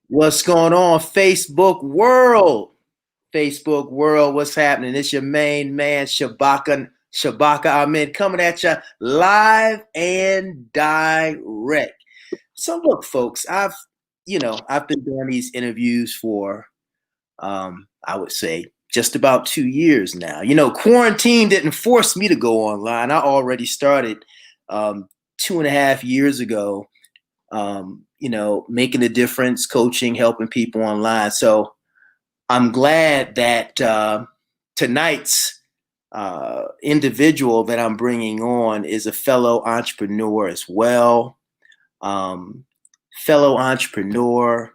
What's going on, Facebook world? Facebook world, what's happening? It's your main man, Shabaka Ahmed, coming at you live and direct. So look, folks, I've been doing these interviews for I would say just about 2 years now. Quarantine didn't force me to go online. I already started 2.5 years ago, making a difference, coaching, helping people online. So I'm glad that tonight's individual that I'm bringing on is a fellow entrepreneur as well. Fellow entrepreneur,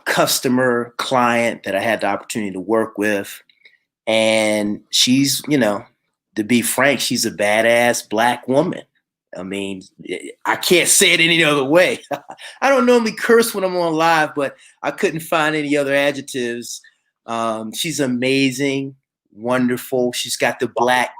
customer, client that I had the opportunity to work with. And she's, to be frank, she's a badass Black woman. I mean, I can't say it any other way. I don't normally curse when I'm on live, but I couldn't find any other adjectives. She's amazing, wonderful. She's got the Black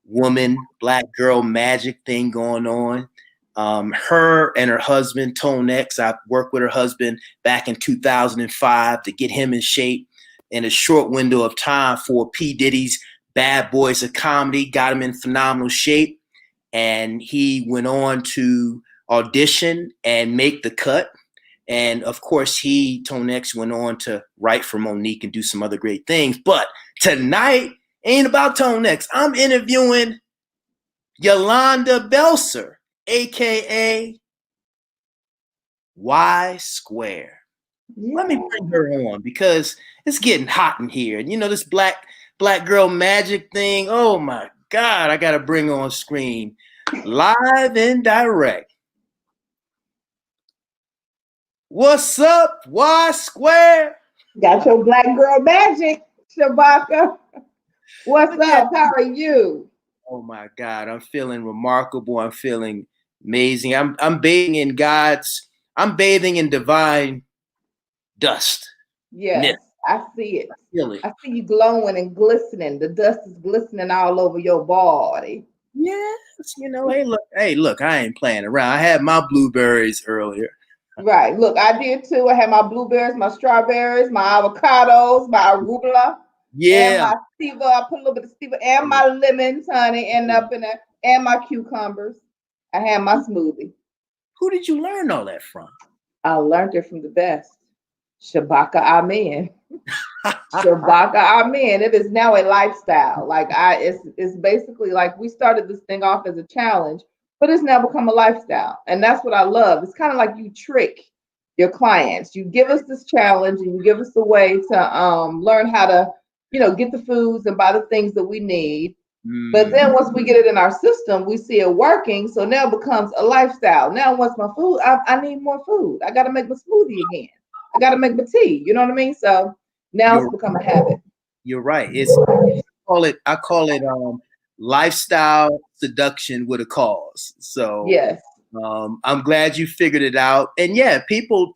woman, Black girl magic thing going on. Her and her husband, Tone X, I worked with her husband back in 2005 to get him in shape in a short window of time for P. Diddy's Bad Boys of Comedy, got him in phenomenal shape. And he went on to audition and make the cut. And of course, Tone X, went on to write for Monique and do some other great things. But tonight ain't about Tone X. I'm interviewing Yolanda Belser, aka YSquare. Yeah. Let me bring her on because it's getting hot in here. And this black girl magic thing. Oh my God, I gotta bring her on screen live and direct. What's up, YSquare? Got your black girl magic, Shabaka. What's up? How are you? Oh my God, I'm feeling remarkable. I'm feeling amazing. I'm bathing in I'm bathing in divine dust. Yes, I see it. I see you glowing and glistening. The dust is glistening all over your body. Yes, hey, look, I ain't playing around. I had my blueberries earlier. Right. Look, I did too. I had my blueberries, my strawberries, my avocados, my arugula. Yeah. And my stevia. I put a little bit of stevia and my lemons, honey, and up in there, and my cucumbers. I had my smoothie. Who did you learn all that from? I learned it from the best. Shabaka Amen. Shabaka Amen. It is now a lifestyle. It's basically like we started this thing off as a challenge, but it's now become a lifestyle. And that's what I love. It's kind of like you trick your clients. You give us this challenge and you give us a way to learn how to, get the foods and buy the things that we need. But then once we get it in our system, we see it working. So now it becomes a lifestyle. Now once my food, I need more food. I got to make my smoothie again. I got to make my tea. You know what I mean? So now it's become a habit. You're right. I call it lifestyle seduction with a cause. So yes, I'm glad you figured it out. And yeah, people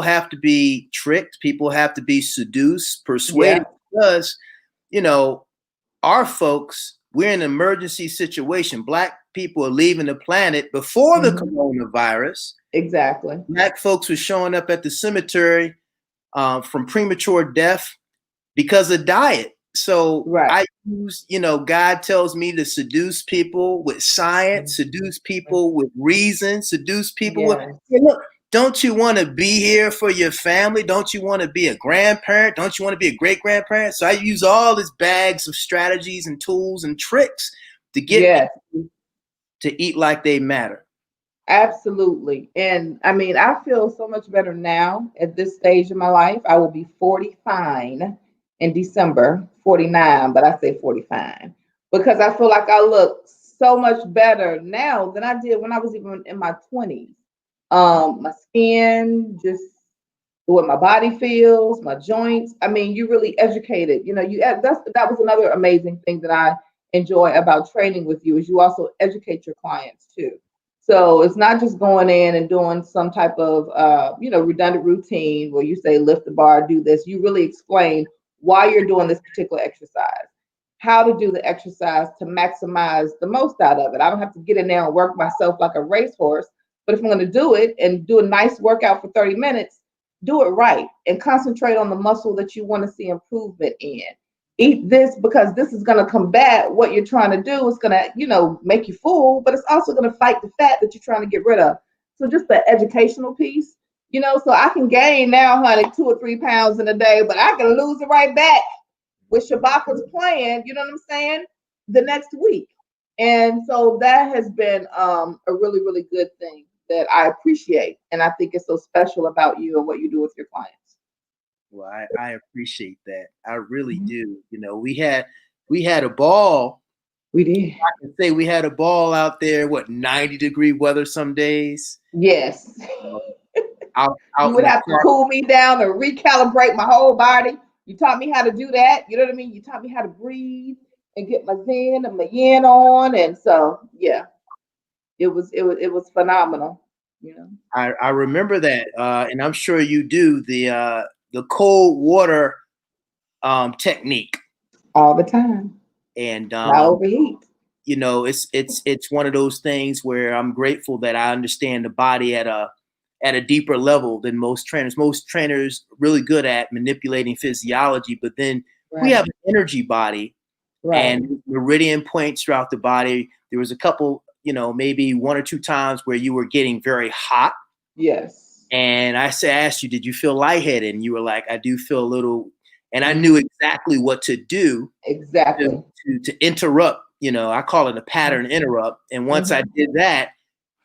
have to be tricked. People have to be seduced, persuaded, because our folks, we're in an emergency situation. Black people are leaving the planet before the coronavirus. Exactly. Black folks were showing up at the cemetery from premature death because of diet. So I use, God tells me to seduce people with science, seduce people with reason, seduce people with, look, don't you want to be here for your family? Don't you want to be a grandparent? Don't you want to be a great grandparent? So I use all these bags of strategies and tools and tricks to get people to eat like they matter. Absolutely. And I mean, I feel so much better now at this stage of my life. I will be 45 in December, 49, but I say 45 because I feel like I look so much better now than I did when I was even in my 20s. My skin, just the way my body feels, my joints. I mean, you really educated. That was another amazing thing that I enjoy about training with you is you also educate your clients too. So it's not just going in and doing some type of, redundant routine where you say, lift the bar, do this. You really explain why you're doing this particular exercise. how to do the exercise to maximize the most out of it. I don't have to get in there and work myself like a racehorse. But if I'm going to do it and do a nice workout for 30 minutes, do it right and concentrate on the muscle that you want to see improvement in. Eat this because this is going to combat what you're trying to do. It's going to, make you full, but it's also going to fight the fat that you're trying to get rid of. So just the educational piece, so I can gain now, honey, 2 or 3 pounds in a day, but I can lose it right back with Shabaka's plan, you know what I'm saying, the next week. And so that has been a really, really good thing that I appreciate. And I think it's so special about you and what you do with your clients. Well, I appreciate that. I really do. We had a ball. We did. I can say we had a ball out there, 90-degree weather some days. Yes. Out you would have to cool me down and recalibrate my whole body. You taught me how to do that. You know what I mean? You taught me how to breathe and get my zen and my yin on. And so, yeah, it was phenomenal. I remember that, and I'm sure you do the cold water technique all the time, and not overheat. It's one of those things where I'm grateful that I understand the body at a deeper level than most trainers. Most trainers are really good at manipulating physiology, but then we have an energy body and meridian points throughout the body. There was a couple, maybe 1 or 2 times where you were getting very hot. Yes. And I asked you, did you feel lightheaded? And you were like, I do feel a little, and I knew exactly what to do. Exactly. To interrupt, I call it a pattern interrupt. And once I did that,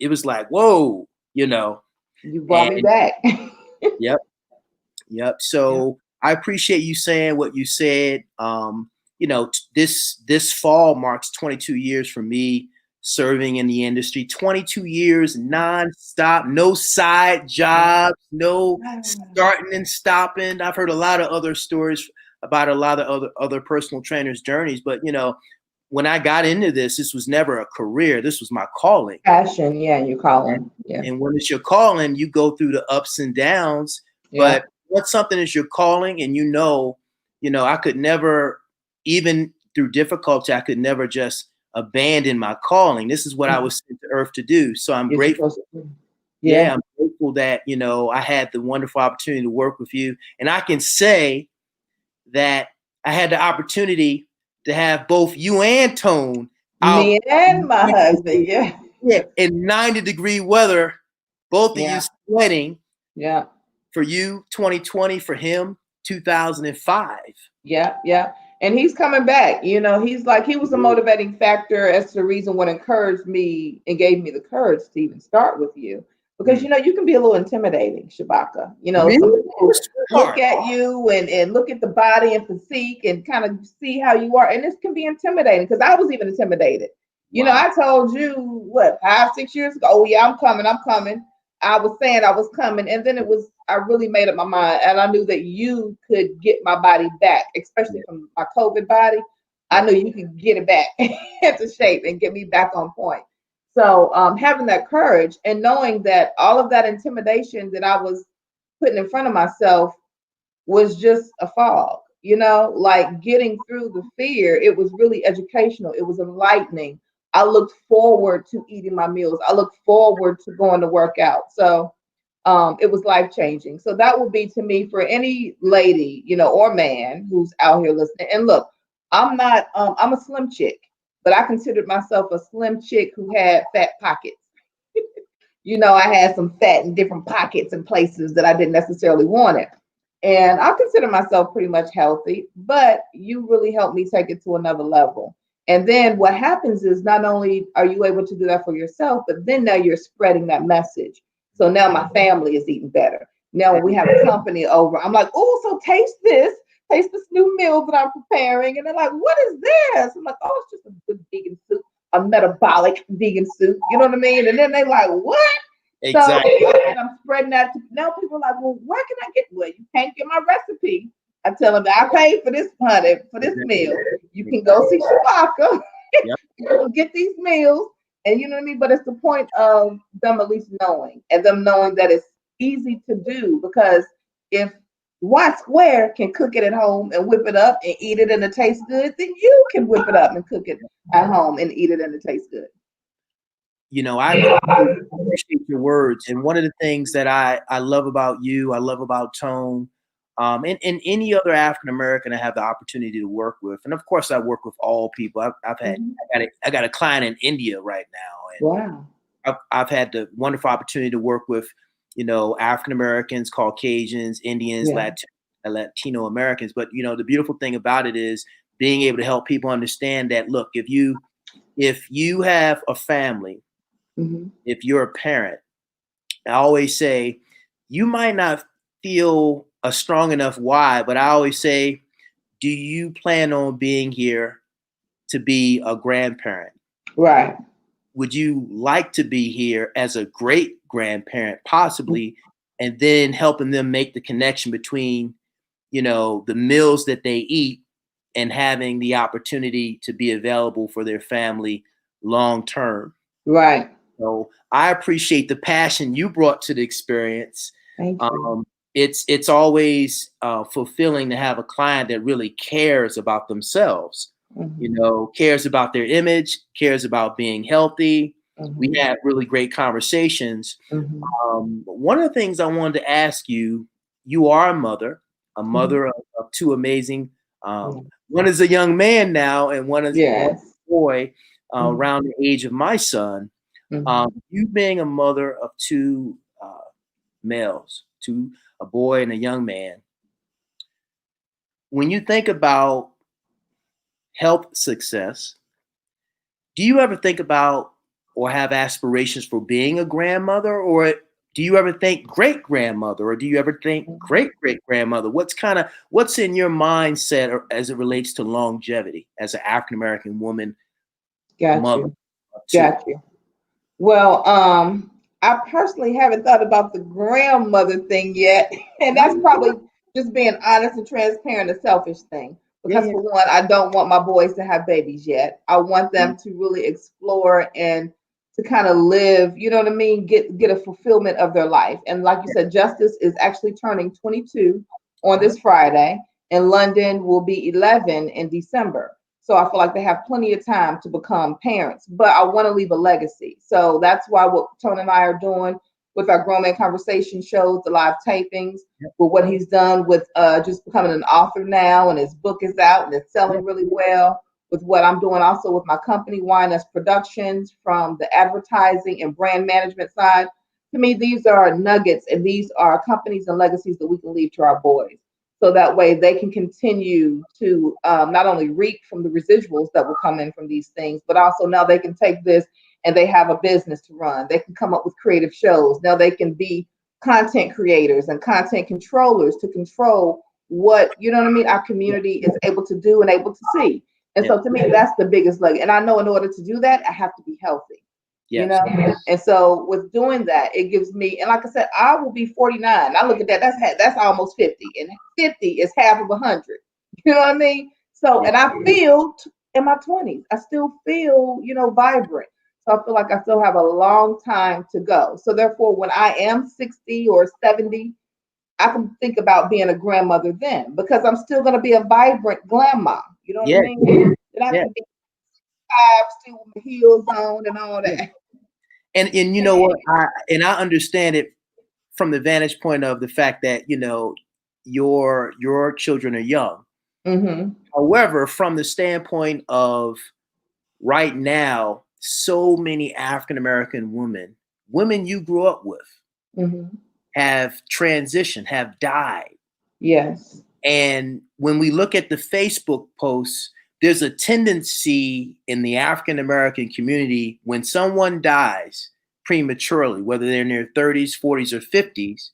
it was like, whoa, You brought me back. Yep. So I appreciate you saying what you said. This fall marks 22 years for me serving in the industry. 22 years nonstop, no side jobs, no starting and stopping. I've heard a lot of other stories about a lot of other personal trainers' journeys, but when I got into this was never a career. This was my calling. Passion, your calling. And when it's your calling, you go through the ups and downs. But once something is your calling, and I could never, even through difficulty, I could never just abandon my calling. This is what I was sent to earth to do. So I'm grateful. I'm grateful that I had the wonderful opportunity to work with you, and I can say that I had the opportunity to have both you and Tone out. Me and my husband, in 90-degree weather, both of you sweating. Yeah. For you, 2020. For him, 2005. Yeah. And he's coming back. He's like, he was a motivating factor as to the reason what encouraged me and gave me the courage to even start with you. Because, you can be a little intimidating, Shabaka. Some people look at you and look at the body and physique and kind of see how you are. And this can be intimidating because I was even intimidated. I told you, 5-6 years ago, oh, yeah, I'm coming. I was saying I was coming. And then I really made up my mind. And I knew that you could get my body back, especially from my COVID body. I knew you could get it back into shape and get me back on point. So having that courage and knowing that all of that intimidation that I was putting in front of myself was just a fog, like getting through the fear. It was really educational. It was enlightening. I looked forward to eating my meals. I looked forward to going to work out. So it was life-changing. So that would be to me for any lady, or man who's out here listening. And look, I'm not, I'm a slim chick, but I considered myself a slim chick who had fat pockets. I had some fat in different pockets and places that I didn't necessarily want it. And I consider myself pretty much healthy, but you really helped me take it to another level. And then what happens is not only are you able to do that for yourself, but then now you're spreading that message. So now my family is eating better. Now when we have company over, I'm like, oh, so taste this new meal that I'm preparing. And they're like, what is this? I'm like, oh, it's just a good vegan soup, a metabolic vegan soup. You know what I mean? And then they're like, what? Exactly. So, and I'm spreading that. Now people are like, well, where can I get? Well, you can't get my recipe. I tell them that I paid for this, honey, for this meal. You can go see Shabaka. You can get these meals. And you know what I mean? But it's the point of them at least knowing and them knowing that it's easy to do, because if YSquare can cook it at home and whip it up and eat it and it tastes good, then you can whip it up and cook it at home and eat it and it tastes good. You know, I appreciate your words. And one of the things that I love about you, I love about Tone, and any other African American I have the opportunity to work with. And of course, I work with all people. I've had, I got a client in India right now. And Wow. I've had the wonderful opportunity to work with, you know, African Americans, Caucasians, Indians, Latino Americans. But, you know, the beautiful thing about it is being able to help people understand that, look, if you have a family, if you're a parent, I always say you might not feel a strong enough why, but I always say, do you plan on being here to be a grandparent? Right. Would you like to be here as a great grandparent, possibly, and then helping them make the connection between, you know, the meals that they eat and having the opportunity to be available for their family long term? Right. So I appreciate the passion you brought to the experience. Thank you. It's always fulfilling to have a client that really cares about themselves, you know, cares about their image, cares about being healthy. We have really great conversations. One of the things I wanted to ask you, you are a mother of two amazing, one is a young man now and one is a boy around the age of my son. You being a mother of two males, a boy and a young man, when you think about health success, do you ever think about or have aspirations for being a grandmother, or do you ever think great grandmother, or do you ever think great great grandmother? What's in your mindset as it relates to longevity as an African American woman, mother? Got you. Well, I personally haven't thought about the grandmother thing yet, and that's probably just being honest and transparent, a selfish thing. Because for one, I don't want my boys to have babies yet. I want them to really explore and to kind of live, you know what I mean, get a fulfillment of their life. And like you said, Justice is actually turning 22 on this Friday, and London will be 11 in December. So I feel like they have plenty of time to become parents, but I want to leave a legacy. So that's why what Tony and I are doing with our Grown Man Conversation shows, the live tapings, with what he's done with just becoming an author now, and his book is out and it's selling really well. With what I'm doing also with my company, YS Productions, from the advertising and brand management side. To me, these are nuggets and these are companies and legacies that we can leave to our boys. So that way they can continue to not only reap from the residuals that will come in from these things, but also now they can take this and they have a business to run. They can come up with creative shows. Now they can be content creators and content controllers to control what, you know what I mean, our community is able to do and able to see. And so to me, that's the biggest leg. And I know in order to do that, I have to be healthy. You know, and so with doing that, it gives me, and like I said, I will be 49. I look at that, that's almost 50, and 50 is half of 100. You know what I mean? So, and I feel in my 20s, I still feel, you know, vibrant. So I feel like I still have a long time to go. So therefore, when I am 60 or 70, I can think about being a grandmother then, because I'm still going to be a vibrant grandma. You know what I mean? And I can be still with my heels on and all that. And you know what? I understand it from the vantage point of the fact that, you know, your children are young. However, from the standpoint of right now, so many African American women you grew up with, have transitioned, have died. Yes. And when we look at the Facebook posts, there's a tendency in the African American community when someone dies prematurely, whether they're in their 30s, 40s, or 50s,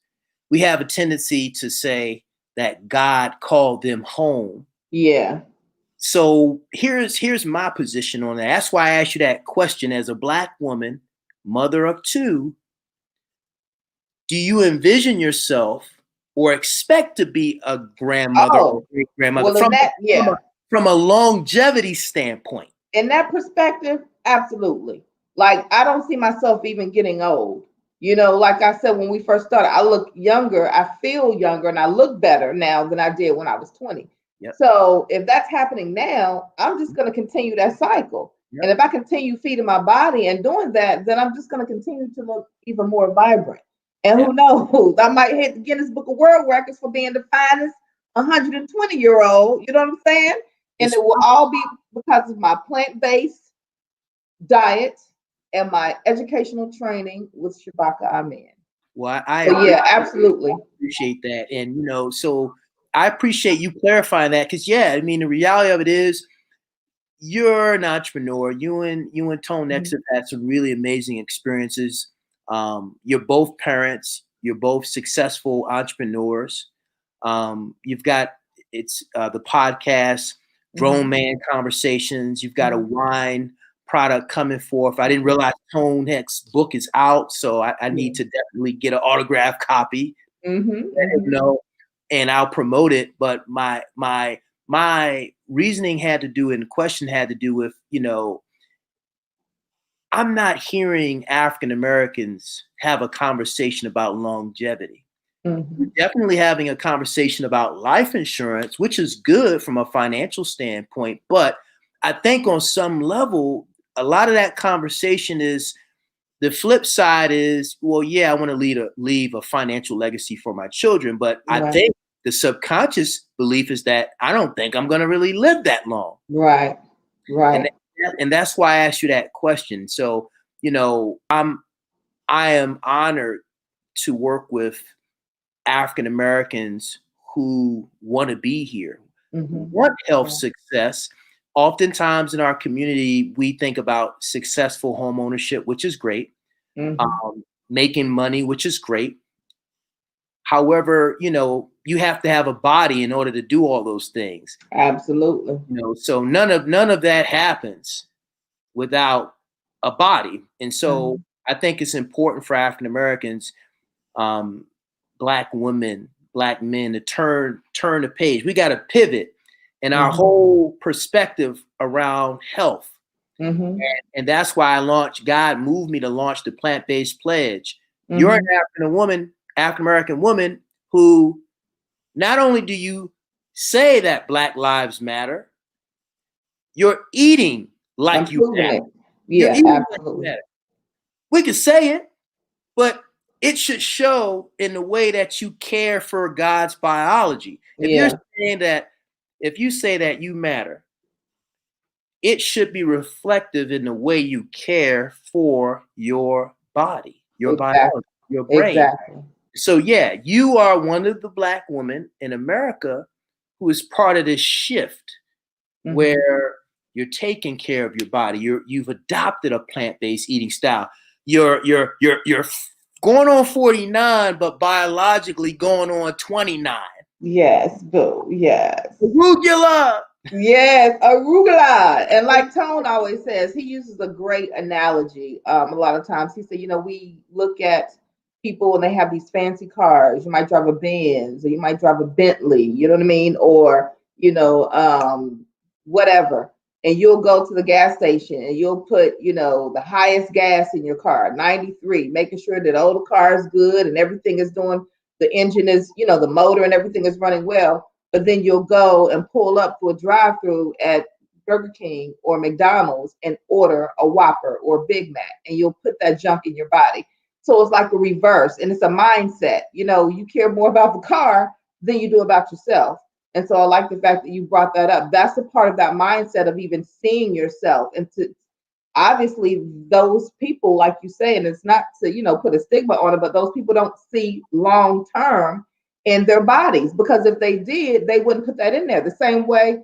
we have a tendency to say that God called them home. Yeah. So here's my position on that. That's why I asked you that question as a Black woman, mother of two. Do you envision yourself or expect to be a grandmother or great grandmother from a longevity standpoint? In that perspective, absolutely. Like, I don't see myself even getting old. You know, like I said, when we first started, I look younger, I feel younger, and I look better now than I did when I was 20. Yep. So if that's happening now, I'm just going to continue that cycle. Yep. And if I continue feeding my body and doing that, then I'm just going to continue to look even more vibrant. And Yep. who knows, I might hit the Guinness Book of World Records for being the finest 120-year-old. You know what I'm saying? And It's it will all be because of my plant-based diet and my educational training with Shabaka Amen. well, I So yeah, absolutely. appreciate that. And, so I appreciate you clarifying that because, yeah, I mean, the reality of it is you're an entrepreneur. You and Tone Next have had some really amazing experiences. You're both parents. You're both successful entrepreneurs. You've got the podcast, Grown Man Conversations. You've got a wine product coming forth. I didn't realize Tone Next book is out, so I need to definitely get an autographed copy. And I'll promote it. But my reasoning had to do, and the question had to do with, I'm not hearing African Americans have a conversation about longevity. We're definitely having a conversation about life insurance, which is good from a financial standpoint. But I think on some level, a lot of that conversation is the flip side is, well, yeah, I want to leave a financial legacy for my children. But I think the subconscious belief is that I don't think I'm going to really live that long. Right. And that's why I asked you that question. So, I am honored to work with African Americans who want to be here, want health success. Oftentimes in our community, we think about successful home ownership, which is great, making money, which is great. However, you have to have a body in order to do all those things. Absolutely. So none of that happens without a body. And so I think it's important for African Americans, Black women, Black men to turn the page. We got to pivot in our whole perspective around health. And that's why God moved me to launch the Plant-Based Pledge. You're an African American woman who not only do you say that Black lives matter, you're eating like you matter. Yeah, absolutely. Like we can say it, but it should show in the way that you care for God's biology. If you say that you matter, it should be reflective in the way you care for your body, your biology, your brain. So yeah, you are one of the Black women in America who is part of this shift where you're taking care of your body. You've adopted a plant-based eating style. You're going on 49, but biologically going on 29. Yes, boo. Yes. Arugula. Yes, arugula. And like Tone always says, he uses a great analogy. A lot of times he said, we look at people and they have these fancy cars. You might drive a Benz, or you might drive a Bentley, you know what I mean? Or, whatever. And you'll go to the gas station and you'll put, the highest gas in your car, 93, making sure that all the car is good and everything is doing, the engine is, the motor and everything is running well. But then you'll go and pull up to a drive-through at Burger King or McDonald's and order a Whopper or a Big Mac, and you'll put that junk in your body. So it's like a reverse, and it's a mindset. You care more about the car than you do about yourself. And so I like the fact that you brought that up. That's a part of that mindset of even seeing yourself. And to obviously those people, like you say, and it's not to, put a stigma on it, but those people don't see long term in their bodies, because if they did, they wouldn't put that in there. The same way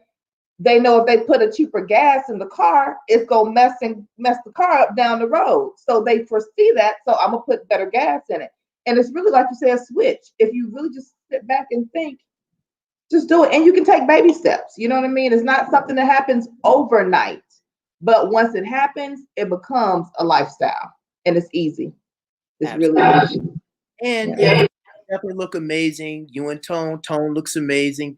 they know if they put a cheaper gas in the car, it's gonna mess the car up down the road. So they foresee that. So I'm gonna put better gas in it. And it's really, like you say, a switch. If you really just sit back and think, just do it. And you can take baby steps. You know what I mean? It's not something that happens overnight, but once it happens, it becomes a lifestyle, and it's easy. It's Absolutely. Really easy. And yeah, definitely look amazing. You and Tone looks amazing.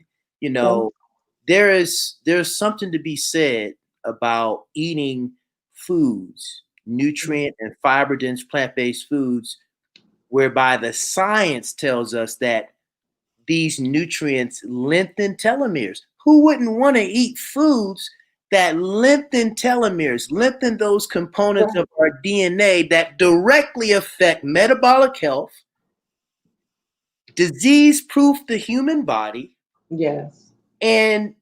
There's something to be said about eating foods, nutrient and fiber dense plant-based foods whereby the science tells us that these nutrients lengthen telomeres. Who wouldn't want to eat foods that lengthen telomeres, lengthen those components of our DNA that directly affect metabolic health, disease-proof the human body, Yes. and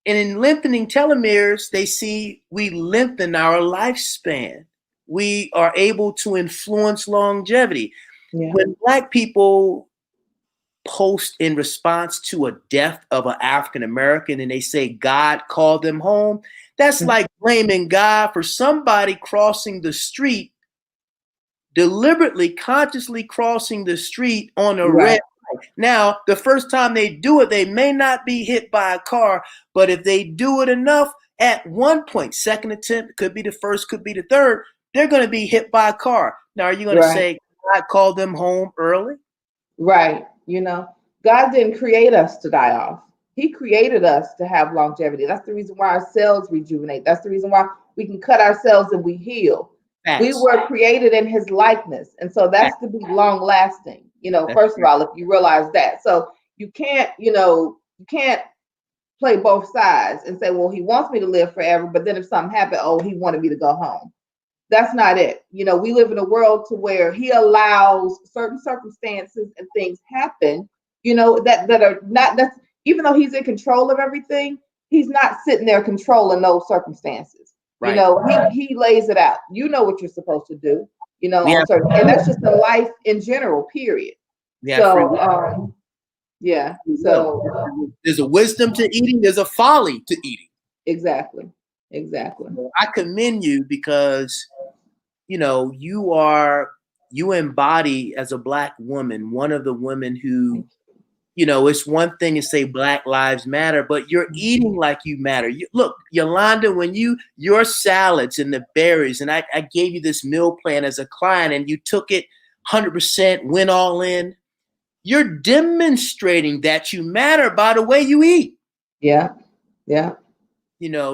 in lengthening telomeres, they see we lengthen our lifespan. We are able to influence longevity. Yeah. When Black people post in response to a death of an African American and they say God called them home, that's like blaming God for somebody crossing the street, deliberately, consciously crossing the street on a red light. Now, the first time they do it, they may not be hit by a car, but if they do it enough, at one point, second attempt, could be the first, could be the third, they're going to be hit by a car. Now, are you going to say God called them home early? Right. You know, God didn't create us to die off. He created us to have longevity. That's the reason why our cells rejuvenate. That's the reason why we can cut ourselves and we heal. We were created in his likeness. And so that's to be long lasting. You know, first of all, if you realize that. So you can't, you can't play both sides and say, well, he wants me to live forever, but then if something happened, oh, he wanted me to go home. That's not it. You know, we live in a world to where he allows certain circumstances and things happen, that are not, that's, even though he's in control of everything, he's not sitting there controlling those circumstances. Right. You know, he lays it out. You know what you're supposed to do, on certain, and that's just the life in general, period. So, yeah. So there's a wisdom to eating, there's a folly to eating. Exactly. I commend you because, you embody as a Black woman, one of the women who, it's one thing to say Black Lives Matter, but you're eating like you matter. Look, Yolanda, when your salads and the berries, and I gave you this meal plan as a client and you took it 100%, went all in, you're demonstrating that you matter by the way you eat. Yeah.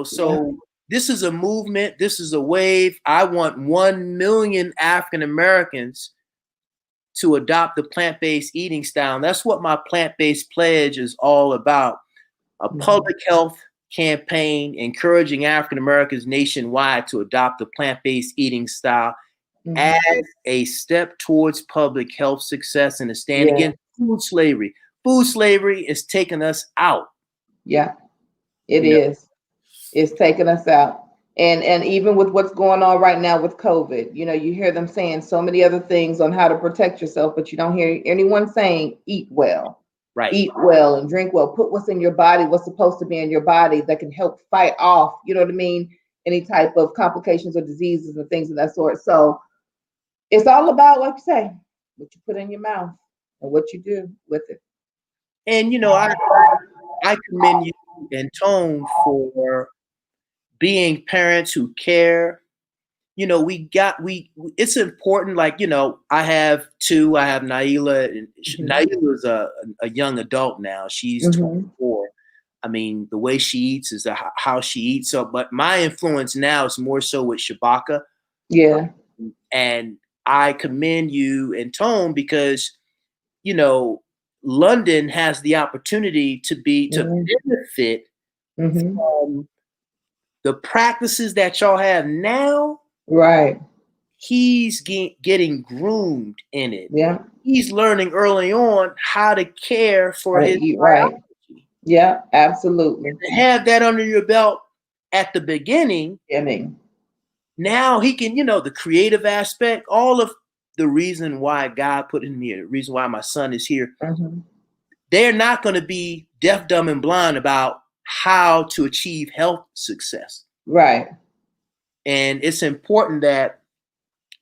So this is a movement. This is a wave. I want 1 million African Americans to adopt the plant-based eating style. And that's what my plant-based pledge is all about. A public health campaign encouraging African Americans nationwide to adopt the plant-based eating style as a step towards public health success and a stand against food slavery. Food slavery is taking us out. Yeah, it is. It's taking us out. And even with what's going on right now with COVID, you hear them saying so many other things on how to protect yourself, but you don't hear anyone saying eat well. Right. Eat well and drink well. Put what's in your body, what's supposed to be in your body that can help fight off, any type of complications or diseases and things of that sort. So it's all about, like you say, what you put in your mouth and what you do with it. And I commend you and Tone for being parents who care. It's important. Like, I have two. I have Naila, and Naila is a young adult now. She's 24. I mean, the way she eats is how she eats. So, but my influence now is more so with Shabaka. Yeah. And I commend you and Tone because, London has the opportunity to benefit from the practices that y'all have now. Right. He's getting groomed in it. Yeah. He's learning early on how to care for his biology. Right. Yeah, absolutely. And to have that under your belt at the beginning, now he can, the creative aspect, all of the reason why God put in me, the reason why my son is here. They're not going to be deaf, dumb, and blind about how to achieve health success. Right. And it's important that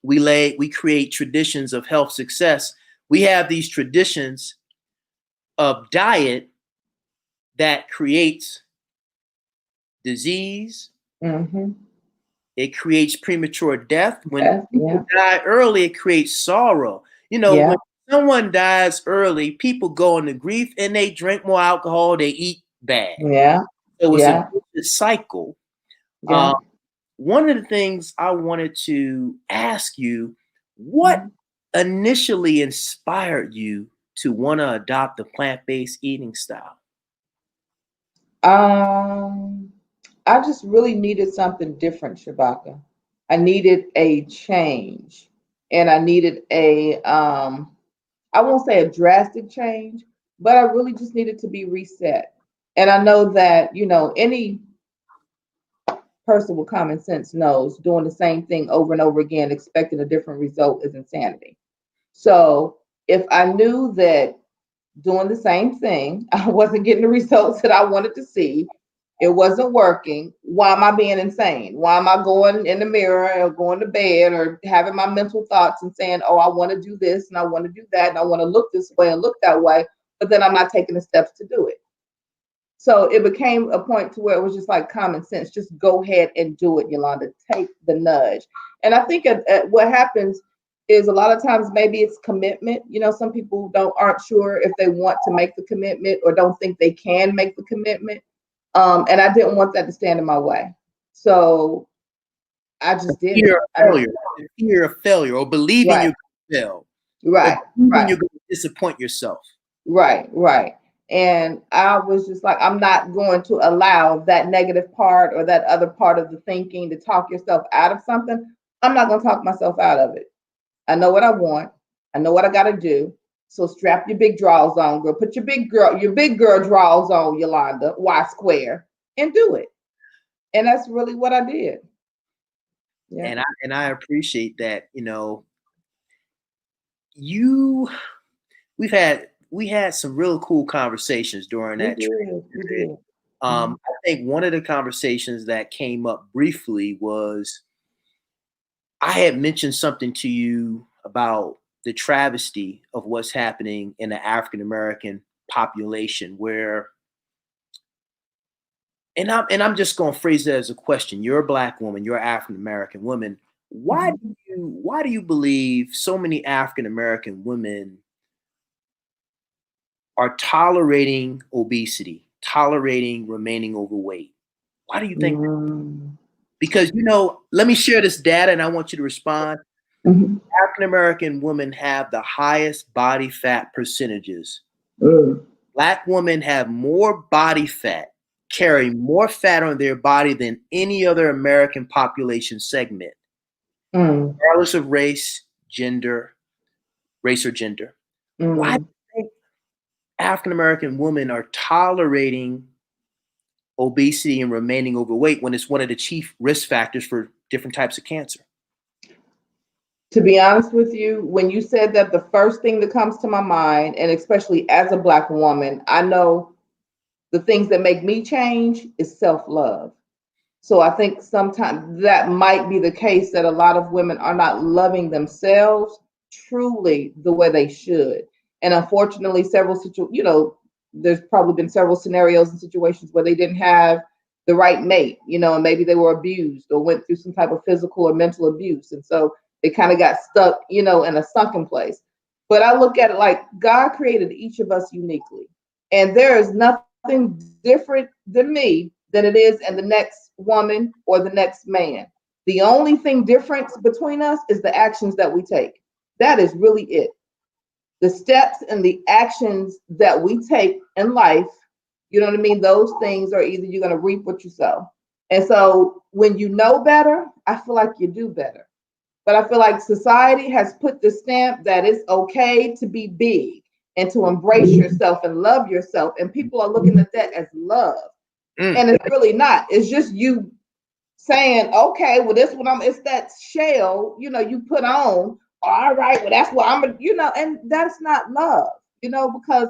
we create traditions of health success. We have these traditions of diet that creates disease. It creates premature death. When people die early, it creates sorrow. When someone dies early, people go into grief and they drink more alcohol, they eat bad. Yeah. So it's a vicious cycle. One of the things I wanted to ask you, what initially inspired you to want to adopt the plant-based eating style? Um, I just really needed something different, Shabaka. I needed a change, and I needed I won't say a drastic change, but I really just needed to be reset. And I know that, any person with common sense knows doing the same thing over and over again, expecting a different result is insanity. So if I knew that doing the same thing, I wasn't getting the results that I wanted to see, it wasn't working, why am I being insane? Why am I going in the mirror or going to bed or having my mental thoughts and saying, oh, I want to do this and I want to do that and I want to look this way and look that way, but then I'm not taking the steps to do it. So it became a point to where it was just like common sense. Just go ahead and do it, Yolanda. Take the nudge. And I think what happens is a lot of times maybe it's commitment. Some people aren't sure if they want to make the commitment or don't think they can make the commitment. And I didn't want that to stand in my way. So I just did it. Fear of failure, fear of failure, or believing Right, you're going to fail, or right, believing right. you're going to disappoint yourself. Right. And I was just like, I'm not going to allow that negative part or that other part of the thinking to talk yourself out of something. I'm not going to talk myself out of it. I know what I want. I know what I got to do. So strap your big drawers on, girl. Put your big girl drawers on, Yolanda, YSquare, and do it. And that's really what I did. Yeah. And I appreciate that. You we had some real cool conversations during We that did. We period. did. Mhm. I think one of the conversations that came up briefly was I had mentioned something to you about the travesty of what's happening in the African American population, where, and I'm just going to phrase that as a question. You're a Black woman. You're an African American woman. Why Mhm. do you believe so many African American women are tolerating obesity, tolerating remaining overweight? Why do you think? Mm. Because let me share this data, and I want you to respond. Mhm. African American women have the highest body fat percentages. Mm. Black women have more body fat, carry more fat on their body than any other American population segment, Mm. regardless of race or gender. Why do Mm. you think African American women are tolerating obesity and remaining overweight when it's one of the chief risk factors for different types of cancer? To be honest with you, when you said that, the first thing that comes to my mind, and especially as a Black woman, I know the things that make me change is self love. So I think sometimes that might be the case, that a lot of women are not loving themselves truly the way they should. And unfortunately, there's probably been several scenarios and situations where they didn't have the right mate, and maybe they were abused or went through some type of physical or mental abuse. And so they kind of got stuck, in a sunken place. But I look at it like God created each of us uniquely. And there is nothing different than me than it is in the next woman or the next man. The only thing difference between us is the actions that we take. That is really it. The steps and the actions that we take in life, you know what I mean? Those things are either you're going to reap what you sow. And so when you know better, I feel like you do better. But I feel like society has put the stamp that it's okay to be big and to embrace yourself and love yourself. And people are looking at that as love. Mm. And it's really not. It's just you saying, okay, well, this what it's that shell, you put on. All right, well, that's what and that's not love, because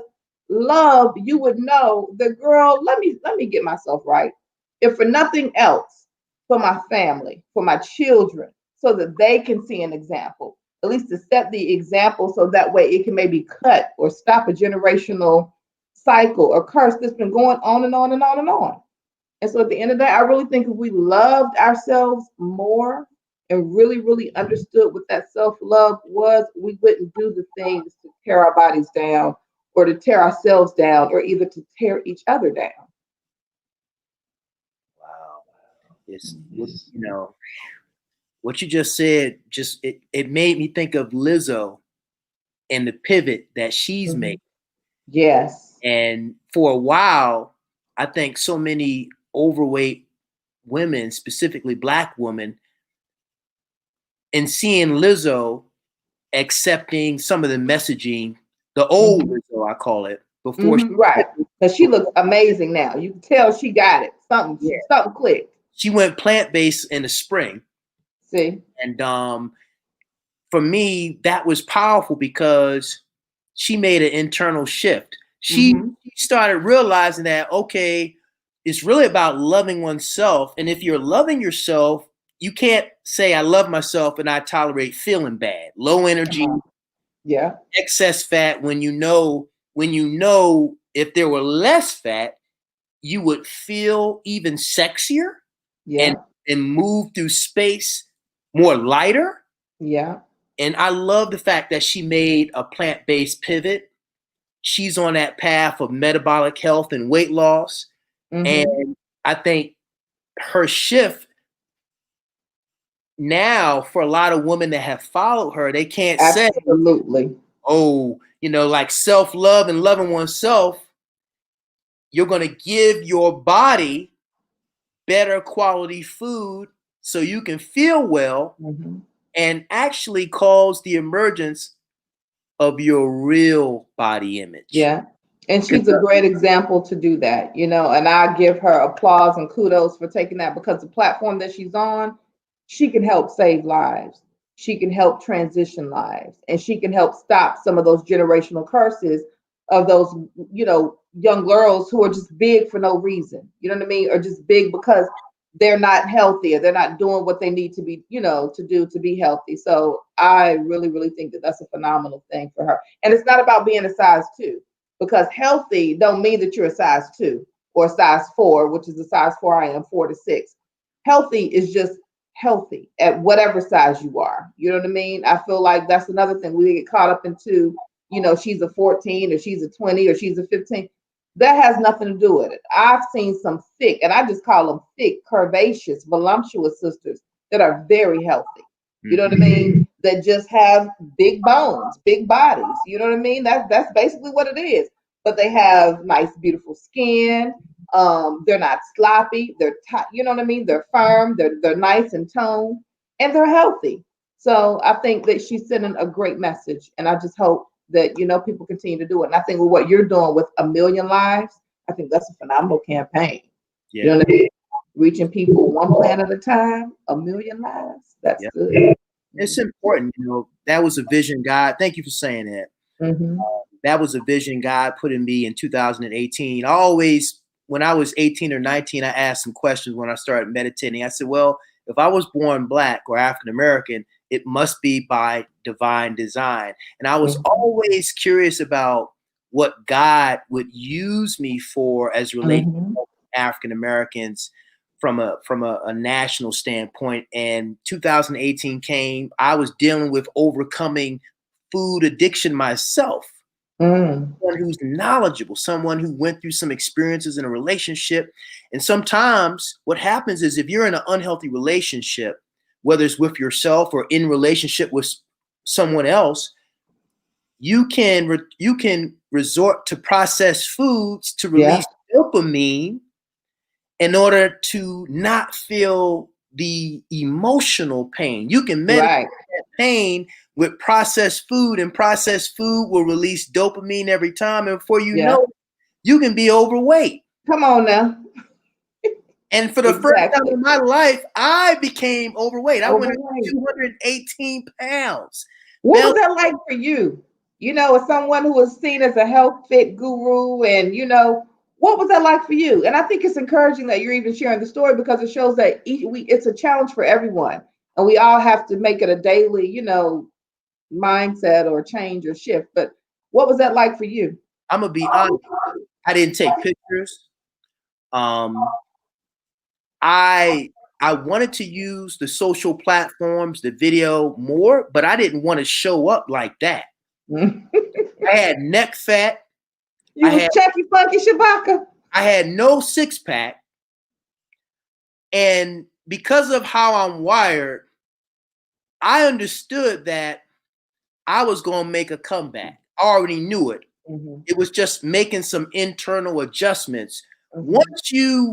love, you would know the girl, let me get myself right. If for nothing else, for my family, for my children, so that they can see an example, at least to set the example so that way it can maybe cut or stop a generational cycle or curse that's been going on and on and on and on. And so at the end of the day, I really think if we loved ourselves more and really, really understood what that self love was, we wouldn't do the things to tear our bodies down or to tear ourselves down or either to tear each other down. Wow. It's what you just said. Just it made me think of Lizzo and the pivot that she's made. Yes. And for a while, I think so many overweight women, specifically Black women, and seeing Lizzo accepting some of the messaging, the old Lizzo, I call it, before right. Because she looks amazing now. You can tell she got it. Something clicked. She went plant-based in the spring. See? And for me, that was powerful because she made an internal shift. She started realizing that, okay, it's really about loving oneself. And if you're loving yourself, you can't say, I love myself and I tolerate feeling bad, low energy, excess fat, when you know if there were less fat, you would feel even sexier and move through space more lighter. Yeah. And I love the fact that she made a plant-based pivot. She's on that path of metabolic health and weight loss. And I think her shift now, for a lot of women that have followed her, they can't say, oh, like self-love and loving oneself, you're going to give your body better quality food so you can feel well and actually cause the emergence of your real body image. Yeah. And she's a great example to do that, and I give her applause and kudos for taking that, because the platform that she's on, she can help save lives. She can help transition lives, and she can help stop some of those generational curses of those, young girls who are just big for no reason, you know what I mean? Or just big because they're not healthy, or they're not doing what they need to be, to do to be healthy. So I really, really think that that's a phenomenal thing for her. And it's not about being a size 2, because healthy don't mean that you're a size 2 or a size 4, which is the size 4 I am, 4 to 6. Healthy is just healthy at whatever size you are. You know what I mean? I feel like that's another thing we get caught up into, she's a 14 or she's a 20 or she's a 15. That has nothing to do with it. I've seen some thick, and I just call them thick, curvaceous, voluptuous sisters that are very healthy. You know what I mean? That just have big bones, big bodies. You know what I mean? That's basically what it is. But they have nice, beautiful skin. They're not sloppy. They're tight. You know what I mean? They're firm. They're nice and toned, and they're healthy. So I think that she's sending a great message, and I just hope that people continue to do it. And I think with what you're doing with 1 million lives, I think that's a phenomenal campaign. Yeah. You know what I mean? Reaching people one plan at a time, 1 million lives. That's good. It's important, that was a vision God. Thank you for saying that. That was a vision God put in me in 2018. I always, when I was 18 or 19, I asked some questions when I started meditating. I said, well, if I was born Black or African American, it must be by divine design. And I was always curious about what God would use me for as related to African Americans from a national standpoint. And 2018 came. I was dealing with overcoming food addiction myself. Someone who's knowledgeable, someone who went through some experiences in a relationship. And sometimes what happens is, if you're in an unhealthy relationship, whether it's with yourself or in relationship with someone else, you can resort to processed foods to release dopamine in order to not feel the emotional pain. You can medicate that pain with processed food, and processed food will release dopamine every time. And before you know it, you can be overweight. Come on now. And for the first time in my life, I became overweight. I went 218 pounds. What was that like for you? As someone who was seen as a health fit guru, and what was that like for you? And I think it's encouraging that you're even sharing the story, because it shows that it's a challenge for everyone, and we all have to make it a daily, mindset or change or shift. But what was that like for you? I'm gonna be honest. I didn't take pictures. I wanted to use the social platforms, the video more, but I didn't want to show up like that. I had neck fat. You was Chucky Funky Shabaka. I had no six pack. And because of how I'm wired, I understood that I was going to make a comeback. I already knew it. Mm-hmm. It was just making some internal adjustments. Mm-hmm.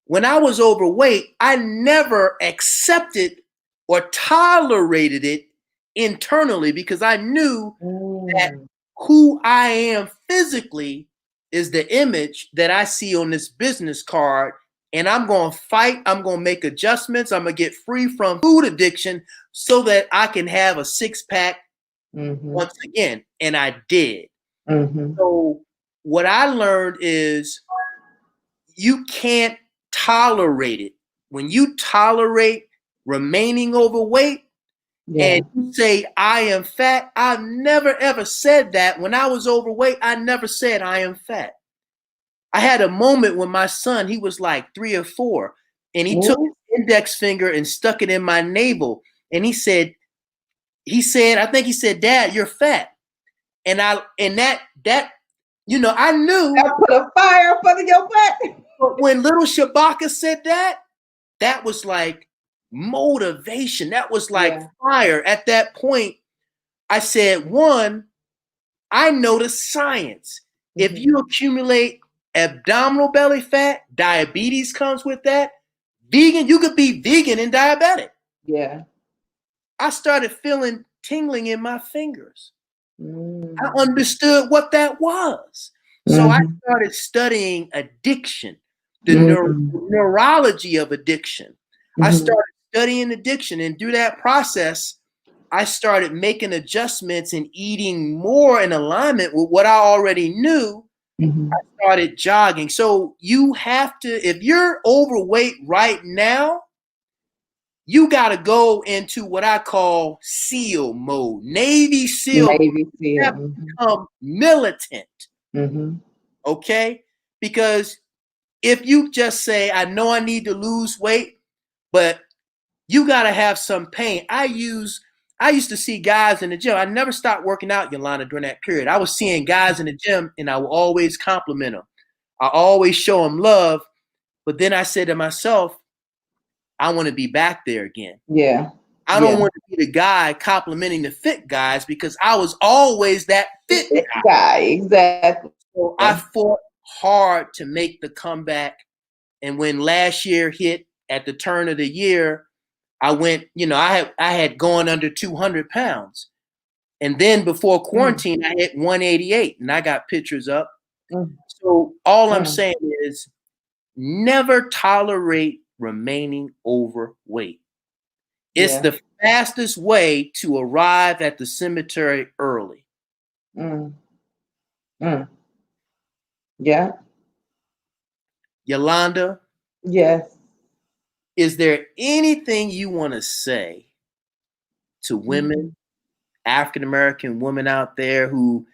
When I was overweight, I never accepted or tolerated it internally because I knew that who I am physically is the image that I see on this business card. And I'm going to fight. I'm going to make adjustments. I'm going to get free from food addiction so that I can have a six-pack once again. And I did. So what I learned is you can't tolerate it. When you tolerate remaining overweight and you say, I am fat, I've never ever said that. When I was overweight, I never said I am fat. I had a moment when my son, he was like 3 or 4, and he took his index finger and stuck it in my navel. And he said, I think he said, Dad, you're fat. And that, you know, I knew. I put a fire up under your butt. But when little Shabaka said that, that was like motivation. That was like fire. At that point, I said, one, I know the science. If you accumulate abdominal belly fat, diabetes comes with that. Vegan, you could be vegan and diabetic. Yeah. I started feeling tingling in my fingers. I understood what that was. So I started studying addiction, the neurology of addiction. I started studying addiction, and through that process, I started making adjustments and eating more in alignment with what I already knew. I started jogging. So you have to, if you're overweight right now, you got to go into what I call SEAL mode, Navy SEAL. Navy SEAL. You have to become militant, okay? Because if you just say, I know I need to lose weight, but you got to have some pain. I used to see guys in the gym. I never stopped working out, Yolanda, during that period. I was seeing guys in the gym, and I would always compliment them. I always show them love. But then I said to myself, I want to be back there again. Yeah. I don't want to be the guy complimenting the fit guys because I was always that fit guy. Exactly. So I fought hard to make the comeback. And when last year hit at the turn of the year, I went, you know, I had gone under 200 pounds. And then before quarantine, I hit 188, and I got pictures up. So all I'm saying is never tolerate remaining overweight. It's the fastest way to arrive at the cemetery early. Yeah. Yolanda? Yes. Is there anything you want to say to women, African-American women out there who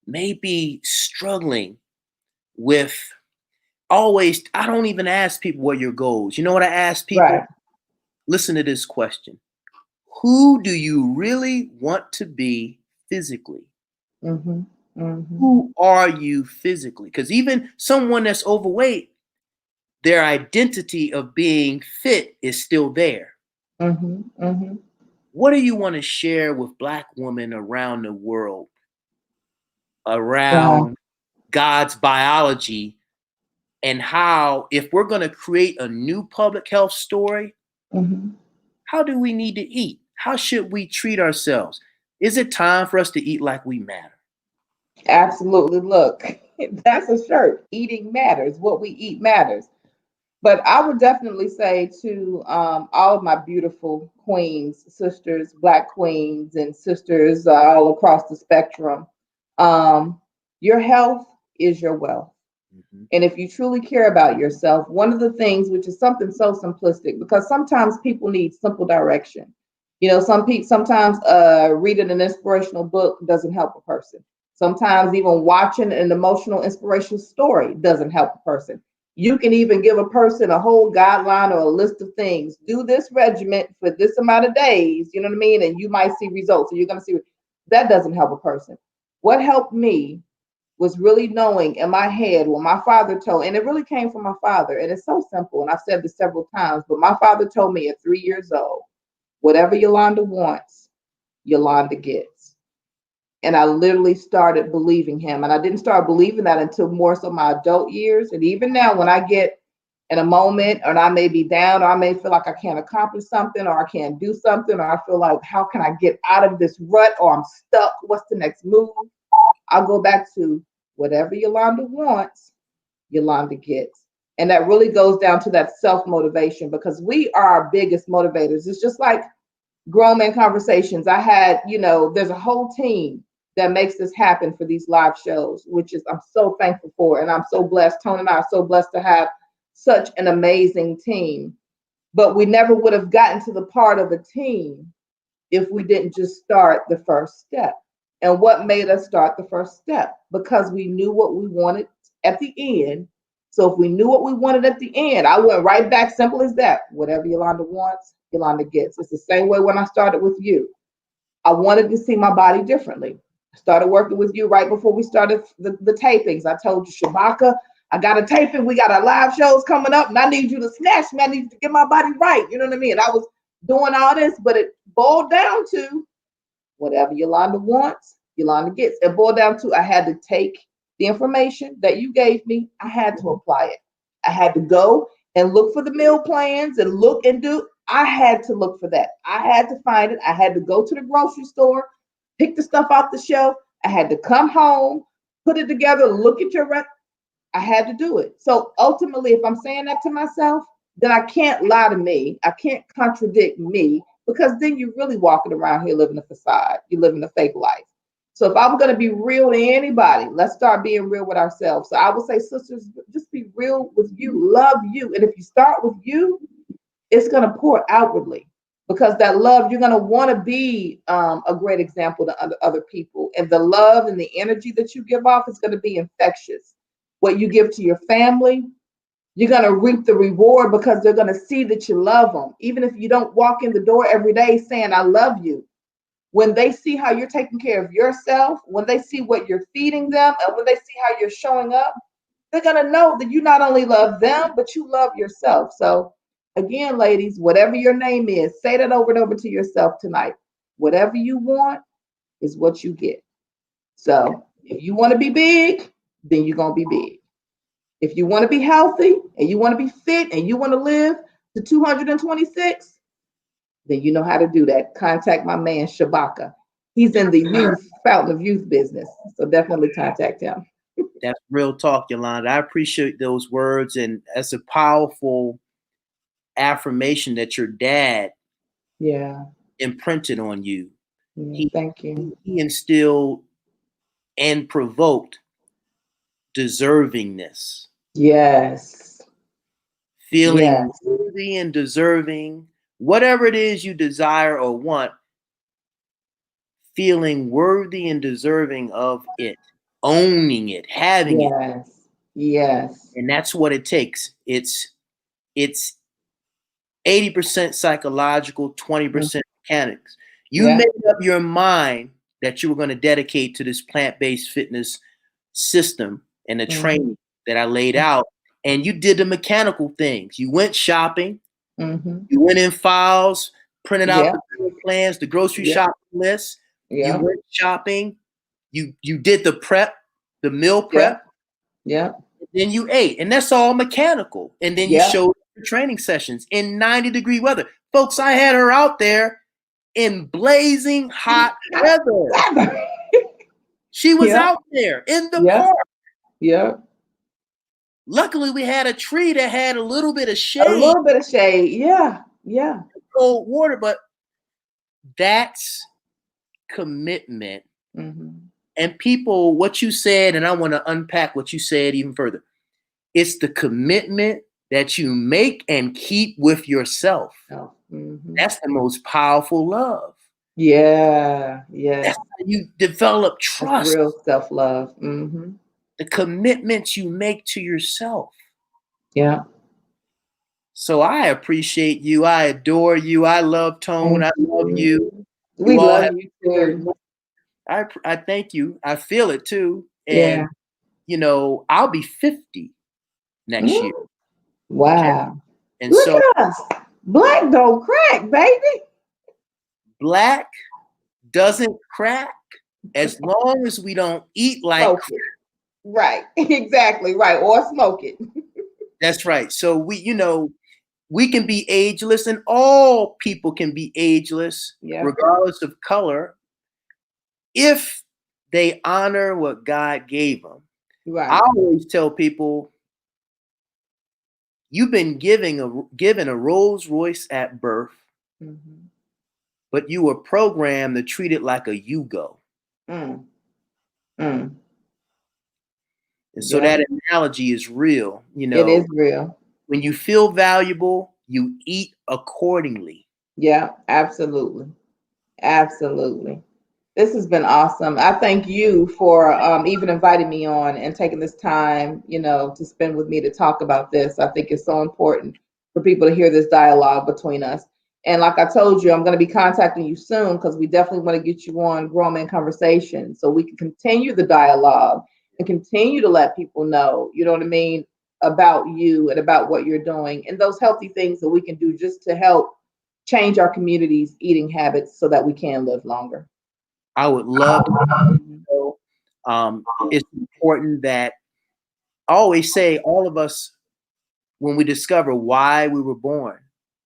may be struggling with always, I don't even ask people what your goals. You know what I ask people? Right. Listen to this question. Who do you really want to be physically? Who are you physically? Because even someone that's overweight, their identity of being fit is still there. What do you want to share with Black women around the world around God's biology and how, if we're going to create a new public health story, how do we need to eat? How should we treat ourselves? Is it time for us to eat like we matter? Absolutely. Look, that's a shirt. Eating matters. What we eat matters. But I would definitely say to all of my beautiful queens, sisters, Black queens, and sisters all across the spectrum, your health is your wealth. And if you truly care about yourself, one of the things, which is something so simplistic, because sometimes people need simple direction. You know, sometimes reading an inspirational book doesn't help a person. Sometimes even watching an emotional, inspirational story doesn't help a person. You can even give a person a whole guideline or a list of things. Do this regimen for this amount of days, you know what I mean? And you might see results. So you're going to see that doesn't help a person. What helped me was really knowing in my head what my father told, and it really came from my father. And it's so simple. And I've said this several times, but my father told me at 3 years old, whatever Yolanda wants, Yolanda gets. And I literally started believing him. And I didn't start believing that until more so my adult years. And even now, when I get in a moment, or I may be down, or I may feel like I can't accomplish something, or I can't do something, or I feel like, how can I get out of this rut, or I'm stuck, what's the next move? I'll go back to whatever Yolanda wants, Yolanda gets. And that really goes down to that self-motivation, because we are our biggest motivators. It's just like Grown Man Conversations. I had, there's a whole team that makes this happen for these live shows, which is I'm so thankful for. And I'm so blessed. Tony and I are so blessed to have such an amazing team. But we never would have gotten to the part of a team if we didn't just start the first step. And what made us start the first step? Because we knew what we wanted at the end. So if we knew what we wanted at the end, I went right back, simple as that. Whatever Yolanda wants, Yolanda gets. It's the same way when I started with you. I wanted to see my body differently. I started working with you right before we started the tapings. I told you, Shabaka, I got a taping. We got our live shows coming up, and I need you to snatch me. I need you to get my body right. You know what I mean? And I was doing all this, but it boiled down to whatever Yolanda wants, Yolanda gets. It boiled down to I had to take the information that you gave me. I had to apply it. I had to go and look for the meal plans and look and do. I had to look for that. I had to find it. I had to go to the grocery store, pick the stuff off the shelf. I had to come home, put it together, look at your rec. I had to do it. So ultimately, if I'm saying that to myself, then I can't lie to me. I can't contradict me, because then you're really walking around here living a facade. You're living a fake life. So if I'm going to be real to anybody, let's start being real with ourselves. So I would say, sisters, just be real with you. Love you. And if you start with you, it's going to pour outwardly, because that love, you're going to want to be a great example to other people. And the love and the energy that you give off is going to be infectious. What you give to your family, you're going to reap the reward, because they're going to see that you love them. Even if you don't walk in the door every day saying, I love you, when they see how you're taking care of yourself, when they see what you're feeding them, and when they see how you're showing up, they're going to know that you not only love them, but you love yourself. So again, ladies, whatever your name is, say that over and over to yourself tonight. Whatever you want is what you get. So if you want to be big, then you're going to be big. If you want to be healthy and you want to be fit and you want to live to 226, then you know how to do that. Contact my man, Shabaka. He's in the youth, Fountain of Youth business. So definitely contact him. That's real talk, Yolanda. I appreciate those words. And that's a powerful affirmation that your dad imprinted on you. Thank you. He instilled and provoked deservingness. Yes. Feeling worthy and deserving, whatever it is you desire or want, feeling worthy and deserving of it, owning it, having it. Yes. And that's what it takes. It's 80% psychological, 20% mechanics. You made up your mind that you were going to dedicate to this plant-based fitness system and the training that I laid out. And you did the mechanical things. You went shopping. You went in files, printed out the plans, the grocery shopping list. You went shopping. You did the prep, the meal prep. Then you ate. And that's all mechanical. And then you showed the training sessions in 90-degree weather. Folks, I had her out there in blazing hot weather. She was out there in the park. Luckily, we had a tree that had a little bit of shade. A little bit of shade. Cold water, but that's commitment. And people, what you said, and I want to unpack what you said even further. It's the commitment that you make and keep with yourself. That's the most powerful love. That's how you develop trust. That's real self-love. The commitments you make to yourself. So I appreciate you. I adore you. I love Tone. I love you. We love you too. I thank you. I feel it too. And, I'll be 50 next year. Wow. Okay? And look so at us. Black don't crack, baby. Black doesn't crack. as long as we don't eat like Smoke it. Right. Exactly. Right. Or smoke it. that's right. So we can be ageless, and all people can be ageless, Yeah. regardless of color, if they honor what God gave them. I Right. always tell people, you've been given a Rolls Royce at birth, Mm-hmm. but you were programmed to treat it like a Yugo. Mm. Mm. And so Yeah. that analogy is real. It is real. When you feel valuable, you eat accordingly. Yeah. Absolutely. Absolutely. This has been awesome. I thank you for even inviting me on and taking this time, to spend with me to talk about this. I think it's so important for people to hear this dialogue between us. And like I told you, I'm going to be contacting you soon because we definitely want to get you on Grown Man Conversation so we can continue the dialogue and continue to let people know, you know what I mean, about you and about what you're doing and those healthy things that we can do just to help change our community's eating habits so that we can live longer. I would love to Mhm. know. It's important that I always say, all of us, when we discover why we were born,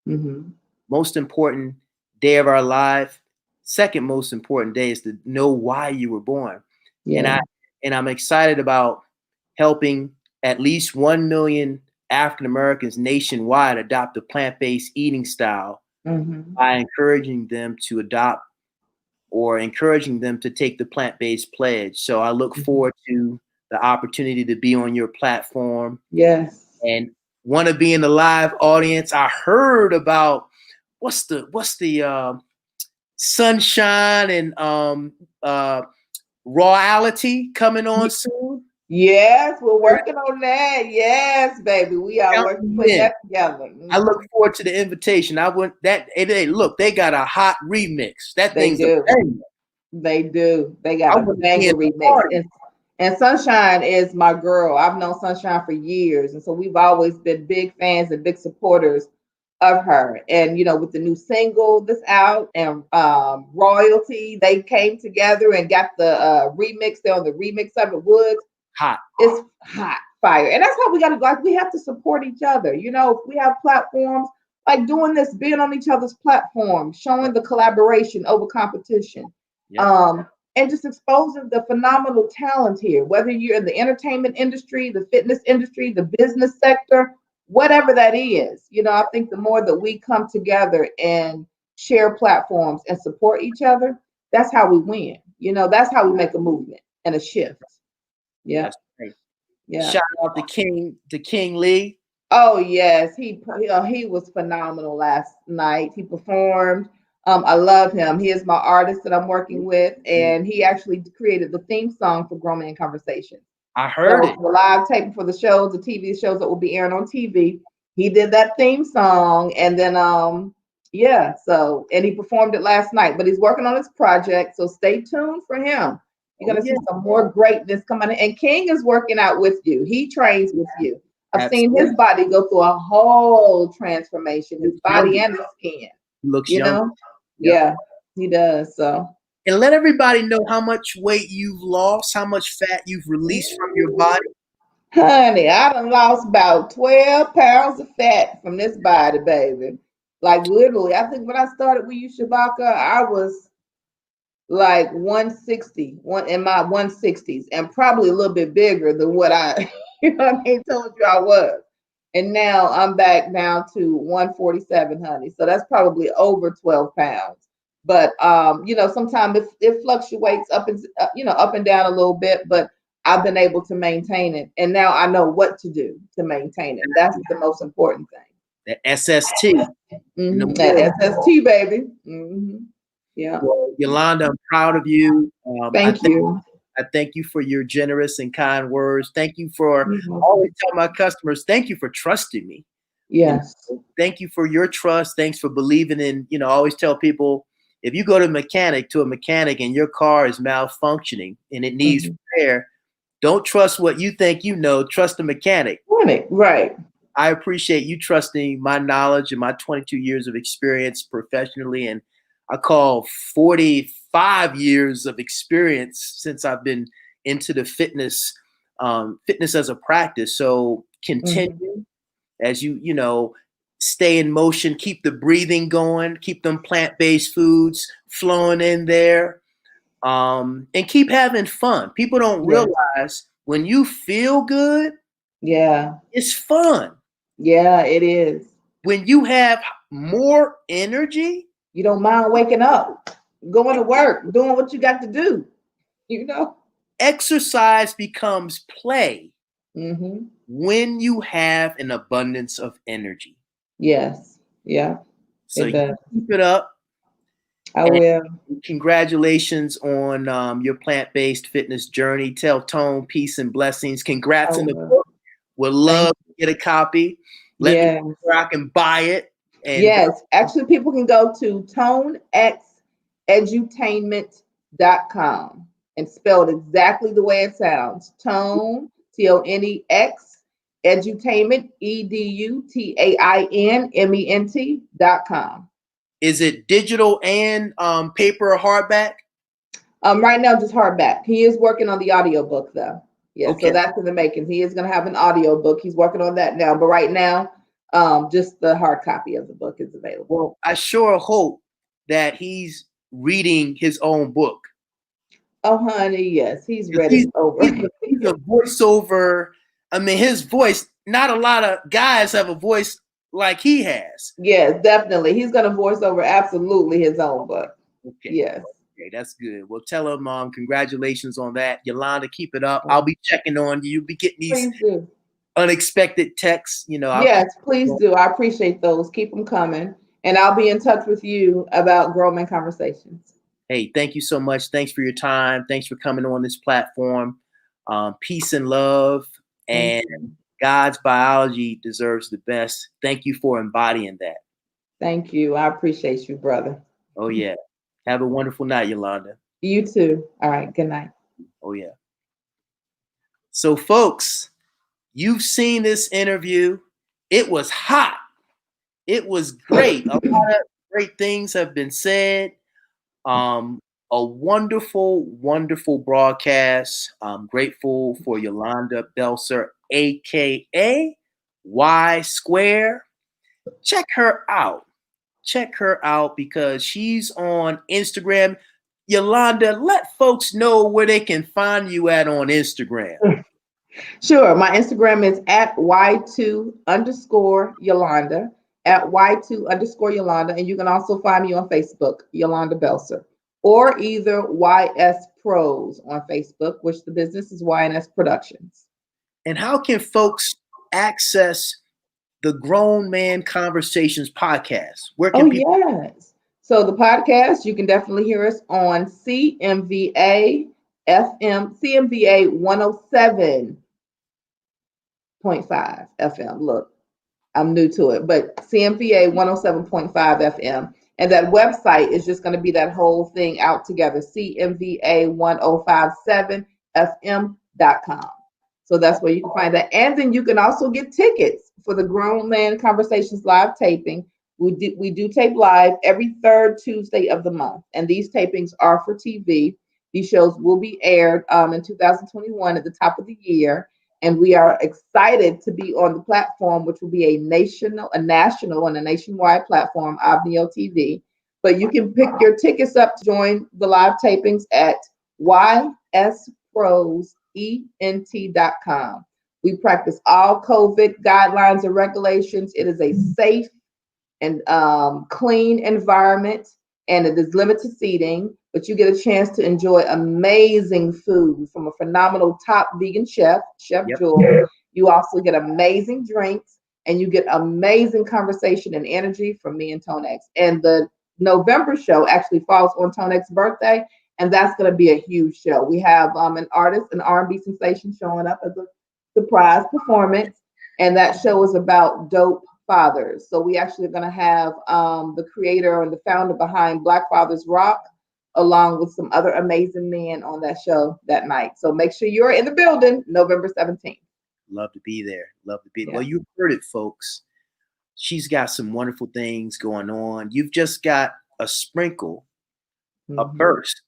Mhm. most important day of our life, second most important day is to know why you were born. And Yeah. I'm excited about helping at least 1 million African Americans nationwide adopt a plant-based eating style Mhm. by encouraging them to adopt or encouraging them to take the plant-based pledge. So I look Mhm. forward to the opportunity to be on your platform Yes. and want to be in the live audience. I heard about what's the sunshine and royalty coming on soon. Yes, we're working on that. Yes, baby. We are Count working me putting in. that together. I look Mhm. forward to the invitation. I want that. Look, they got a hot remix. That They thing's a do. banger. They do. They got I a want to be banger in the remix. party. And Sunshine is my girl. I've known Sunshine for years. And so we've always been big fans and big supporters of her. And with the new single that's out and Royalty, they came together and got the remix. They're on the remix of it, Woods. Hot. It's hot fire. And that's how we gotta go. Like we have to support each other. If we have platforms like doing this, being on each other's platforms, showing the collaboration over competition. Yep. And just exposing the phenomenal talent here, whether you're in the entertainment industry, the fitness industry, the business sector, whatever that is. I think the more that we come together and share platforms and support each other, that's how we win. That's how we make a movement and a shift. Yeah. That's right. Yeah. Shout out to King Lee. Oh yes, he was phenomenal last night. He performed. I love him. He is my artist that I'm working with, and he actually created the theme song for Grown Man Conversation. I heard So it. the live taping for the shows, the TV shows that will be airing on TV, he did that theme song, and then yeah, so and he performed it last night. But he's working on his project, so stay tuned for him. You're Oh gonna yeah. see some more greatness coming in. And King is working out with you. He trains with you. I've seen his Absolutely. body go through a whole transformation, He his looks body younger. and his skin. He looks You younger. know? Yep. Yeah, he does. So And let everybody know how much weight you've lost, how much fat you've released from your body. honey, I done lost about 12 pounds of fat from this body, baby. Like literally, I think when I started with you, Shabaka, I was like 160, one in my 160s, and probably a little bit bigger than what I, told you I was. And now I'm back down to 147, honey. So that's probably over 12 pounds. But sometimes it fluctuates up and down a little bit, but I've been able to maintain it. And now I know what to do to maintain it. That's the most important thing. The SST in the That world. SST, baby. Yeah. Well, Yolanda, I'm proud of you. Thank you. I thank you for your generous and kind words. Thank you for You're I always welcome. tell my customers, thank you for trusting me. Yes. Thank you for your trust. Thanks for believing in, I always tell people, if you go to a mechanic and your car is malfunctioning and it needs Mhm. repair, don't trust what you think you know, trust the mechanic. Right. I appreciate you trusting my knowledge and my 22 years of experience professionally. And I call 45 years of experience since I've been into the fitness as a practice. So continue as you stay in motion, keep the breathing going, keep them plant-based foods flowing in there, and keep having fun. People don't realize when you feel good, it's fun. Yeah, it is. When you have more energy, you don't mind waking up, going to work, doing what you got to do. Exercise becomes play when you have an abundance of energy. Yes. Yeah. So you keep it up. I will. Congratulations on your plant-based fitness journey. Tell Tone peace and blessings. Congrats on the book. Would love to get a copy. Let me know where I can buy it. And actually, people can go to tonexedutainment.com and spelled exactly the way it sounds. Tone, TONEX, edutainment, EDUTAINMENT.com. Is it digital and paper or hardback? Right now, just hardback. He is working on the audiobook though. Yeah, okay. So that's in the making. He is going to have an audiobook. He's working on that now. But right now, just the hard copy of the book is available. Well, I sure hope that he's reading his own book. Oh, honey, yes, he's read it over. He's a voiceover. I mean, his voice, not a lot of guys have a voice like he has. Yes, definitely. He's going to voice over absolutely his own book. Okay. Yes. Okay, that's good. Well, tell him congratulations on that. Yolanda, keep it up. I'll be checking on you. You'll be getting these unexpected texts. Yes, please do. I appreciate those. Keep them coming. And I'll be in touch with you about Grown Man Conversations. Hey, thank you so much. Thanks for your time. Thanks for coming on this platform. Peace and love. And God's biology deserves the best. Thank you for embodying that. Thank you. I appreciate you, brother. Oh, yeah. Have a wonderful night, Yolanda. You too. All right. Good night. Oh, yeah. So, folks, you've seen this interview. It was hot. It was great. A lot of great things have been said. A wonderful, wonderful broadcast. I'm grateful for Yolanda Belser, aka YSquare. Check her out. Check her out because she's on Instagram. Yolanda, let folks know where they can find you at on Instagram. Sure. My Instagram is at Y2_Yolanda, at Y2_Yolanda. And you can also find me on Facebook, Yolanda Belser, or either YS Pros on Facebook, which the business is YNS Productions. And how can folks access the Grown Man Conversations podcast? Where can people? Yes. So the podcast, you can definitely hear us on CMVA FM, CMVA 107.5 FM. Look, I'm new to it, but CMVA 107.5 FM. And that website is just going to be that whole thing out together, CMVA1057FM.com. So that's where you can find that. And then you can also get tickets for the Grown Man Conversations live taping. We do tape live every third Tuesday of the month. And these tapings are for TV. These shows will be aired in 2021 at the top of the year. And we are excited to be on the platform, which will be a national, and a nationwide platform, Avneo TV. But you can pick your tickets up to join the live tapings at YSProsENT.com. We practice all COVID guidelines and regulations. It is a safe and clean environment, and it is limited seating, but you get a chance to enjoy amazing food from a phenomenal top vegan chef, Chef Jewel. You also get amazing drinks, and you get amazing conversation and energy from me and Tonex. And the November show actually falls on Tonex's birthday, and that's going to be a huge show. We have an artist, an R&B sensation, showing up as a surprise performance, and that show is about dope fathers. So we actually are going to have the creator and the founder behind Black Fathers Rock, along with some other amazing men on that show that night. So make sure you're in the building November 17th. Love to be there. Love to be there. Yeah. Well, you heard it, folks. She's got some wonderful things going on. You've just got a sprinkle, a Mhm. burst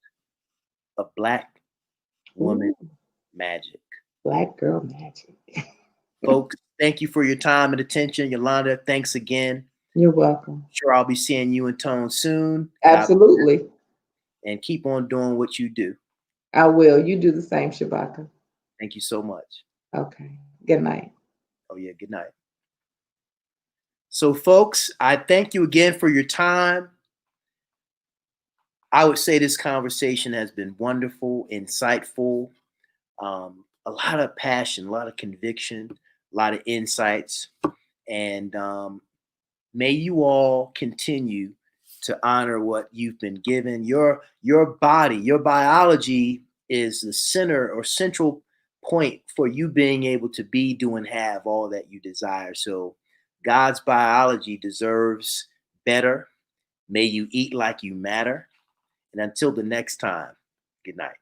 of Black woman Ooh, magic. Black girl magic. Folks, thank you for your time and attention. Yolanda, thanks again. You're welcome. Sure, I'll be seeing you in Tone soon. God, Absolutely. and keep on doing what you do. I will. You do the same, Shabaka. Thank you so much. Okay. Good night. Oh, yeah, good night. So, folks, I thank you again for your time. I would say this conversation has been wonderful, insightful, a lot of passion, a lot of conviction, a lot of insights. And may you all continue to honor what you've been given. Your body, your biology is the center or central point for you being able to be, do, and have all that you desire. So God's biology deserves better. May you eat like you matter. And until the next time, good night.